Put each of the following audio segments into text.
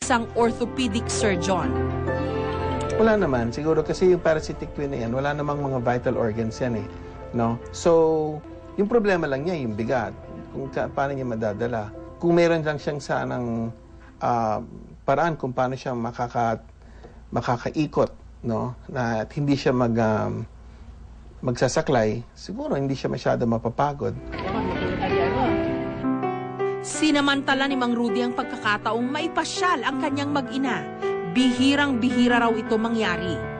isang orthopedic surgeon. Wala naman. Siguro kasi yung parasitic twin na yan, wala namang mga vital organs yan eh. No? So, yung problema lang niya, yung bigat. Kung paano niya madadala. Kung meron lang siyang sanang paraan kung paano siya makakaikot, no? Na at hindi siya magsasaklay, siguro hindi siya masyado mapapagod. Sinamantala ni Mang Rudy ang pagkakataong maipasyal ang kanyang mag-ina. Bihirang-bihira raw ito mangyari.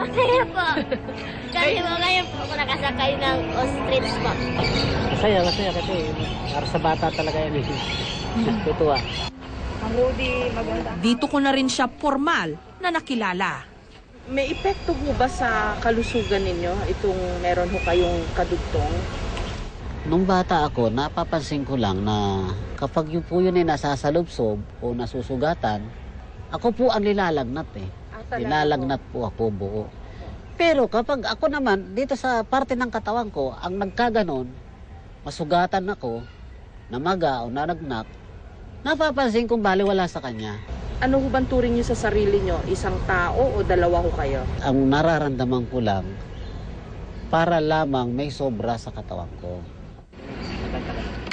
Masaya po. Kasi po ngayon po ako nakasakay ng ostrich po. Masaya kasi para sa bata talaga yan eh. Tutuwa. Ang Rudy, maganda. Dito ko na rin siya formal na nakilala. May epekto ho ba sa kalusugan ninyo itong meron ho kayong kadugtong? Nung bata ako, napapansin ko lang na kapag yun po yun ay nasasalubsob o nasusugatan, ako po ang nilalagnat eh. Nilalagnat po ako buo. Pero kapag ako naman, dito sa parte ng katawan ko, ang nagkaganon, masugatan ako, namaga o nanagnak, napapansin kong baliwala sa kanya. Ano ho bang turing niyo sa sarili niyo? Isang tao o dalawa ho kayo? Ang nararamdaman ko lang, para lamang may sobra sa katawan ko.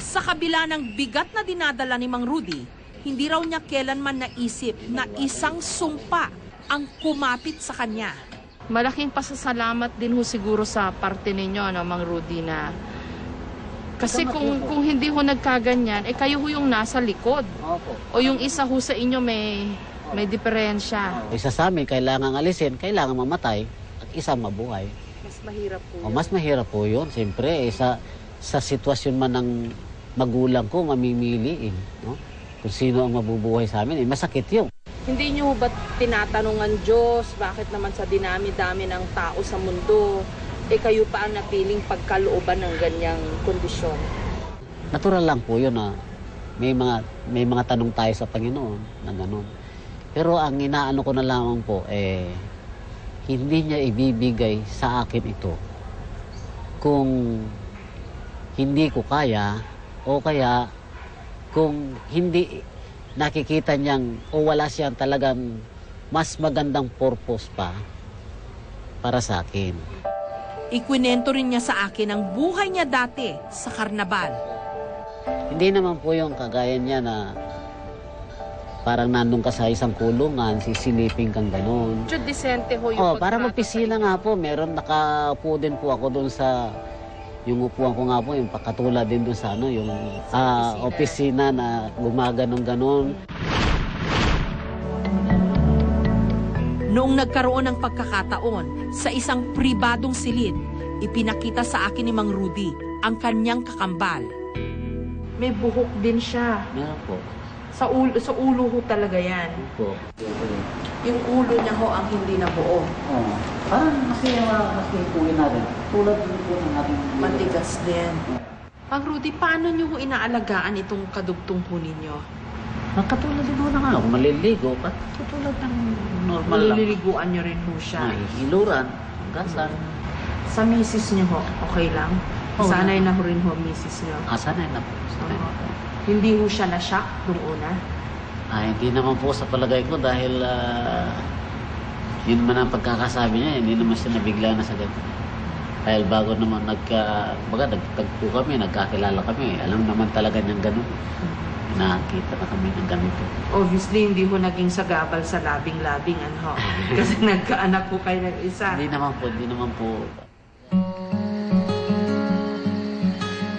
Sa kabila ng bigat na dinadala ni Mang Rudy, hindi raw niya kailanman naisip na isang sumpa ang kumapit sa kanya. Malaking pasasalamat din ho siguro sa parte ninyo, no, Mang Rudy, na kasi kung hindi ho nagkaganyan, kayo ho yung nasa likod. Opo. O yung isa ho sa inyo may diferensya. Isa sa amin, kailangan alisin, kailangan mamatay, at isa mabuhay. Mas mahirap po yun. Mas mahirap po yun. Siyempre, sa sitwasyon man ng magulang ko, mamimili. No? Kung sino ang mabubuhay sa amin, masakit yun. Hindi niyo ba tinatanungan Diyos, bakit naman sa dinami-dami ng tao sa mundo, kayo pa ang napiling pagkalooban ng ganyang kondisyon? Natural lang po yun na may mga tanong tayo sa Panginoon na gano'n. Pero ang inaano ko na lamang po, hindi niya ibibigay sa akin ito kung hindi ko kaya o kaya kung hindi nakikita niyang o wala siyang talagang mas magandang purpose pa para sa akin. Ikwinento rin niya sa akin ang buhay niya dati sa karnabal. Hindi naman po yung kagaya niya na parang nandun ka sa isang kulungan, sisilipin kang gano'n. Medyo disente ho yung Para magpisila nga po, meron nakaupo din po ako doon sa yung upuan ko nga po, yung pakatulad din doon sa yung opisina na gumaganong-ganon. Noong nagkaroon ng pagkakataon sa isang pribadong silid, ipinakita sa akin ni Mang Rudy ang kanyang kakambal. May buhok din siya. Meron po. Sa ulo ho talaga yan. Po. Yung ulo niya ho ang hindi nabuo. Oo. Parang mas ipuin natin. Tulad din po ng ating... Matigas din. Mang Rudy, paano niyo ho inaalagaan itong kadugtong po ninyo? Katulad din po na nga, maliligo. Katulad ng normal lang. Nililiguan niyo rin ho siya. Hiluran, gasan. Sa misis niyo ho, okay lang? Sanay na ho rin ho misis niyo. Sanay na po. Hindi ho siya na-shock nung una? Hindi naman po sa palagay ko dahil yun man ang pagkakasabi niya, hindi naman siya nabigla na sa ganito. Dahil bago naman nagtagpo kami, nagkakilala kami, alam naman talaga niyang ganun. Nakakita na kami ng ganito. Obviously, hindi ho naging sagabal sa labing-labing, ano? Kasi nagkaanak po kayo ng isa. Hindi naman po.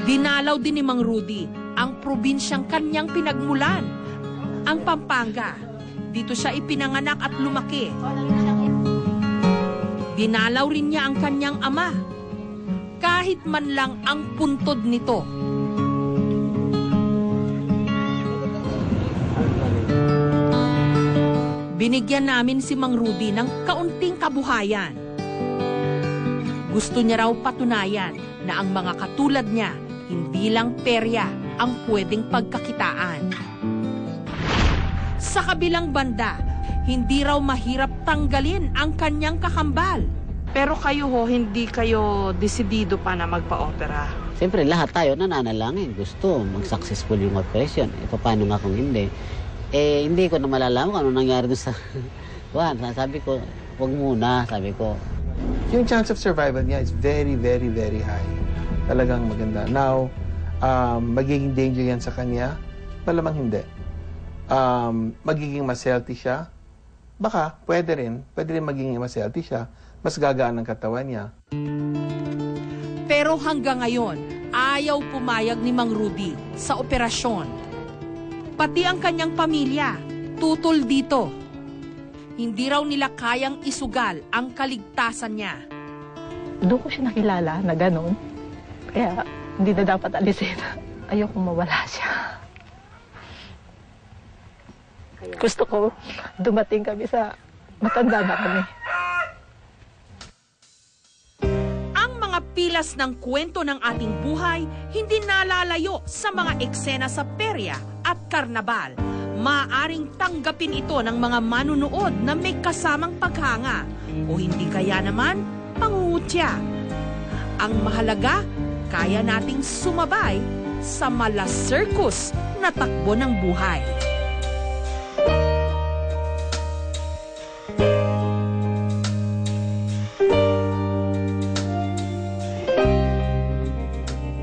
Dinalaw din ni Mang Rudy ang probinsyang kanyang pinagmulan, ang Pampanga. Dito siya ipinanganak at lumaki. Dinalaw rin niya ang kanyang ama, kahit man lang ang puntod nito. Binigyan namin si Mang Rudy ng kaunting kabuhayan. Gusto niya raw patunayan na ang mga katulad niya, hindi lang perya ang pwedeng pagkakitaan. Sa kabilang banda, hindi raw mahirap tanggalin ang kanyang kakambal. Pero kayo ho, hindi kayo desidido pa na magpa-opera. Siyempre, lahat tayo nananalangin. Gusto mag-successful yung operation. E, paano nga kung hindi? Eh, hindi ko na malalaman kung ano nangyari doon sa... Sabi ko, huwag muna, sabi ko. Yung chance of survival niya is very, very, very high. Talagang maganda. Now, magiging danger yan sa kanya? Malamang hindi. Magiging mas healthy siya? Baka, pwede rin magiging mas healthy siya. Mas gagaan ang katawan niya. Pero hanggang ngayon, ayaw pumayag ni Mang Rudy sa operasyon. Pati ang kanyang pamilya, tutol dito. Hindi raw nila kayang isugal ang kaligtasan niya. Doon ko siya nakilala na gano'n. Kaya hindi na dapat alisin. Ayokong mawala siya. Gusto ko dumating kami sa matanda na kami. Ang mga pilas ng kwento ng ating buhay hindi nalalayo sa mga eksena sa perya at karnabal. Maaring tanggapin ito ng mga manunood na may kasamang paghanga o hindi kaya naman pangungutya. Ang mahalaga, kaya nating sumabay sa mala-circus na takbo ng buhay.